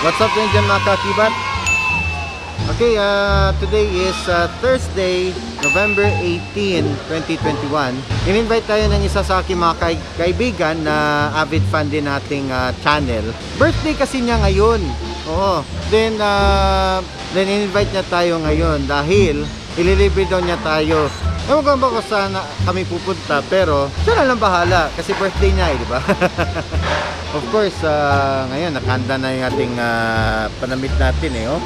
What's up din dyan mga kaakibat? Okay, today is Thursday, November 18, 2021. In-invite tayo ng isa sa aking mga kaibigan na avid fan din nating channel. Birthday kasi niya ngayon. Oo. Then in-invite niya tayo ngayon dahil ililibre daw niya tayo. Ewan ko ba kung saan kami pupunta, pero siya na lang bahala kasi birthday niya di ba? Of course, ngayon nakahanda na yung ating panamit natin oh.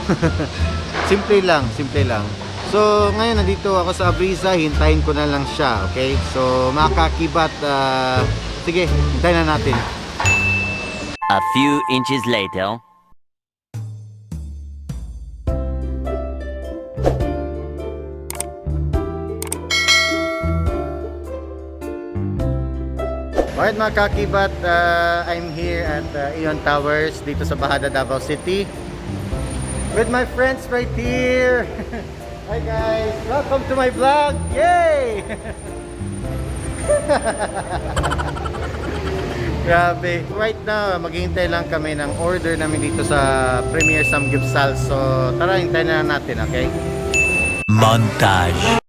Simple lang, simple lang. So, ngayon nandito ako sa Abrisa, hintayin ko na lang siya, okay? So, mga kaakibat, sige, hintayin na natin. A few inches later. Alright mga kaakibat, I'm here at Aeon Towers dito sa Bajada, Davao City with my friends right here. Hi guys, welcome to my vlog. Yay! Grabe. Right now, maghihintay lang kami ng order namin dito sa Premier Samgyupsal. So, tara, hintayin na natin, okay? Montage.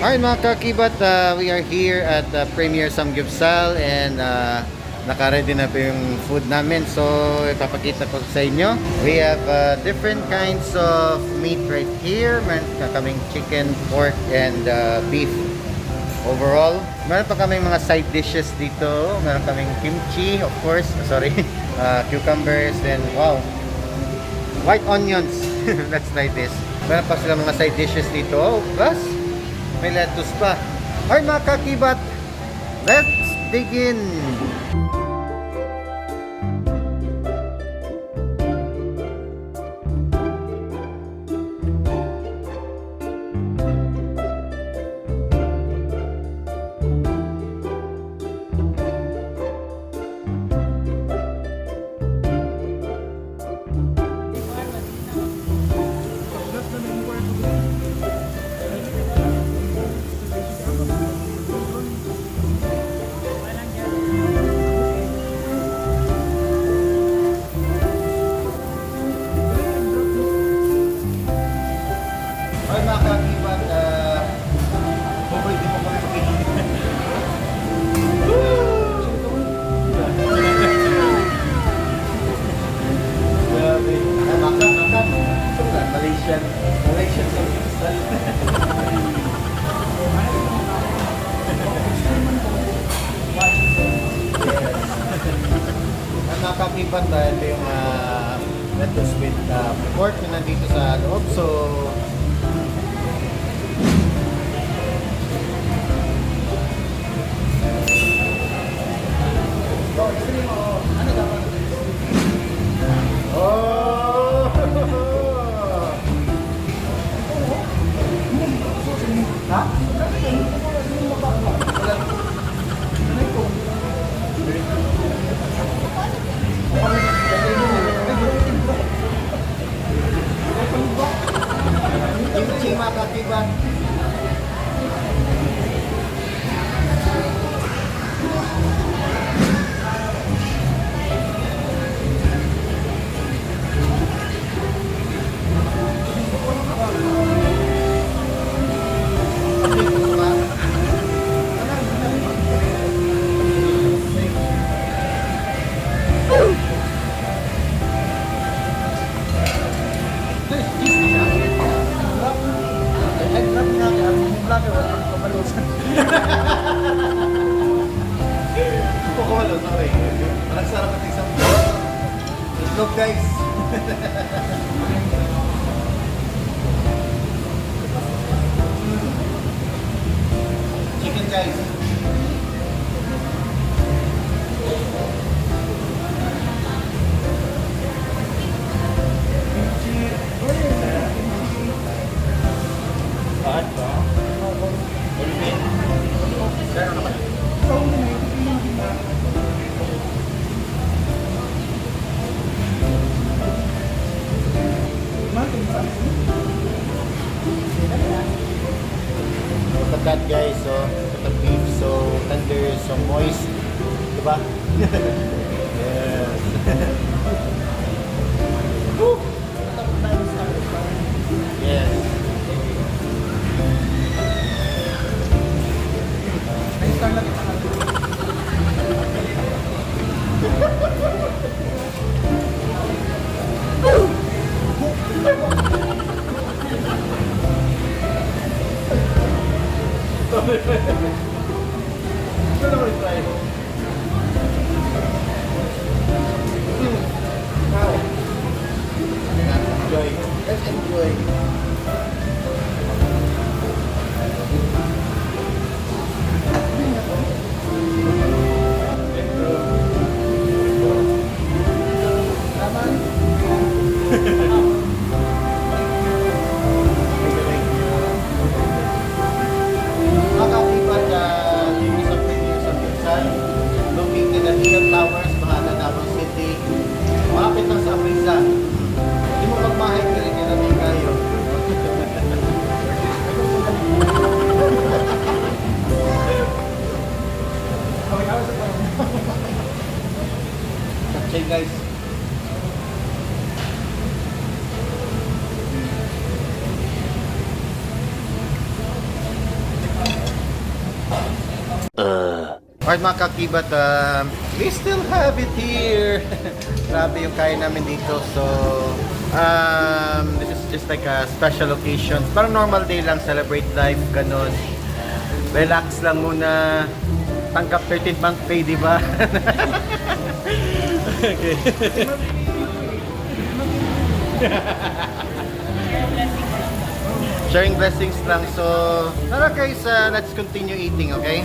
Alright mga kaakibat, we are here at Premier Samgyupsal and naka-ready na po yung food namin. So ipapakita ko sa inyo. We have different kinds of meat right here. Meron pa kaming chicken, pork, and beef. Overall, meron pa kaming mga side dishes dito. Meron kaming kimchi, of course, sorry, cucumbers, and wow, white onions. Let's try this. Meron pa sila mga side dishes dito. Plus may lettuce pa. Alright mga kaakibat, let's dig in! Malaysian Samgyupsal. Ang nakakibat ito yung lettuce with pork na nandito sa loob. So ano dapat? Oh! Ha? Kimchi mga kaakibat. Look guys. Chicken guys. What? What do you mean? that guys, so the beef so tender, so moist, diba? Yes. Woo! Yes. Let's enjoy. Mga kaakibat, linis of Review sa Samgyupsal, located at Aeon Towers, Bajada, Davao City. Malapit lang sa Aprisa. Hindi mo magmahay ka rin kaya namin kayo. Check guys. Alright mga kaakibat, we still have it here. Grabe yung kaya namin dito. So, this is just like a special occasion. Parang normal day lang, celebrate life, ganun. Relax lang muna. Tangkap 13th month pay, di ba? Okay. Sharing blessings lang. So, tara guys, let's continue eating, okay?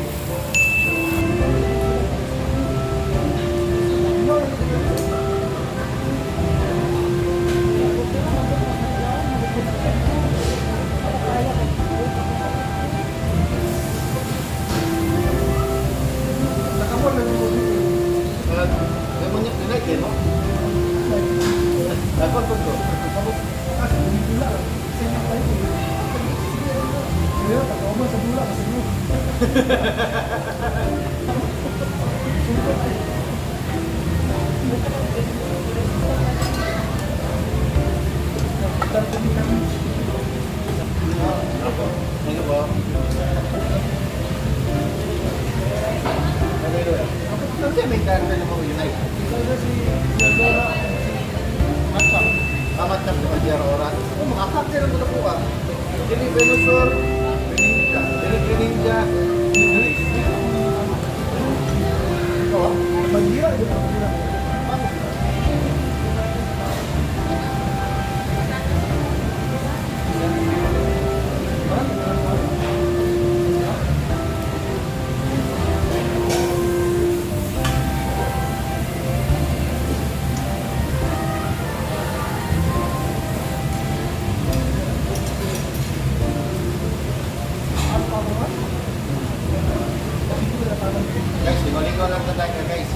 Kasi may character na mag-unite. Amat na ito, Adjara Oras. Mga character na po ah. Dili Venusaur, Greninja. Dili Greninja. Ito ah. Maghira. Guys, ligo lang na tayo guys.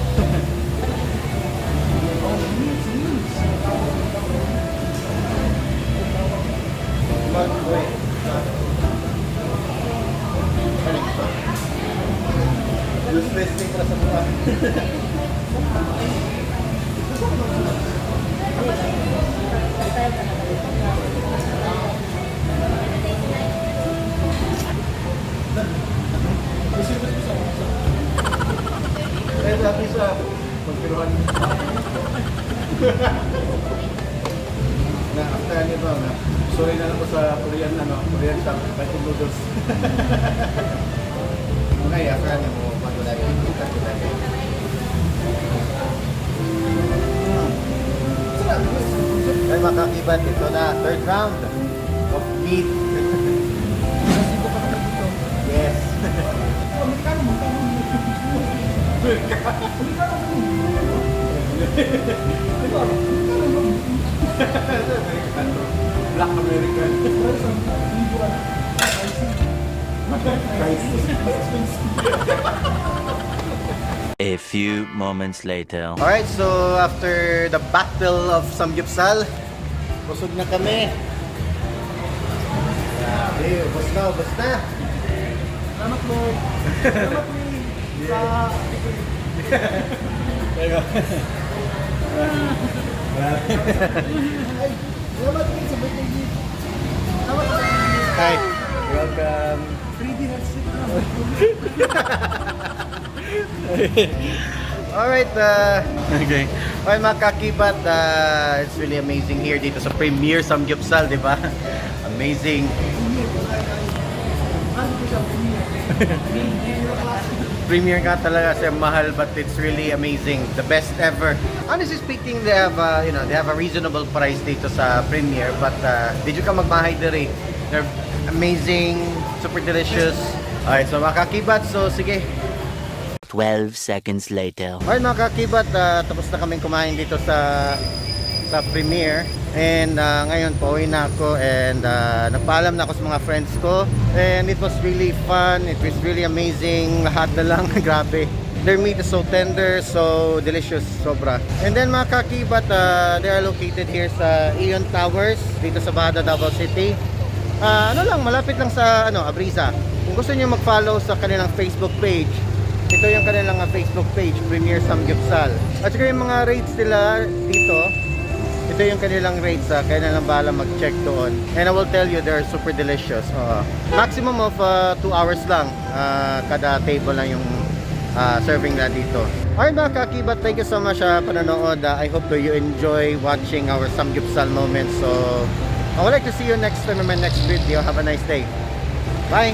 Mag-wait. Useless thing para sa mukha. Eh, dati sa magpiruhan na after nito na sorry na lang po sa Korean Korean shop fighting noodles. Okay, after niyo mo magulay kita lagi. Ay mga kaakibat, ito na third round of meat. Yes. Black American. A few moments later. Alright, so after the battle of Samgyupsal, busog na kami. Grabe, ubos na. Salamat Lord. Salamat Lord. Sa... Salamat Lord sa birthday gift. Salamat Lord. Hi. Welcome. 3D headset na. Alright, okay. Well, mga kaakibat, it's really amazing here dito sa Premier Samgyupsal, di ba? Amazing. Premier nga talaga siya, mahal, but it's really amazing. The best ever. Honestly speaking, they have, they have a reasonable price dito sa Premier, but did you ka magmahay diri? They're amazing, super delicious. Alright, so mga kaakibat, so sige. 12 seconds later. Alright mga kaakibat, tapos na kaming kumain dito sa Premier. And ngayon pauwi na ako and nagpaalam na ako sa mga friends ko. And it was really fun, it was really amazing. Lahat na lang, grabe. Their meat is so tender, so delicious, sobra. And then mga kaakibat, they are located here sa Aeon Towers, dito sa Bajada, Davao City. Malapit lang sa Abrisa. Kung gusto niyo mag-follow sa kanilang Facebook page, ito yung kanilang Facebook page, Premier Samgyupsal. At saka yung mga rates nila dito, ito yung kanilang rates, kaya na lang bahala mag-check doon. And I will tell you, they're super delicious. Maximum of 2 hours lang, kada table lang yung serving na dito. Alright mga kaakibat, thank you so much sa panonood. I hope that you enjoy watching our Samgyupsal moments. So, I would like to see you next time in my next video. Have a nice day. Bye!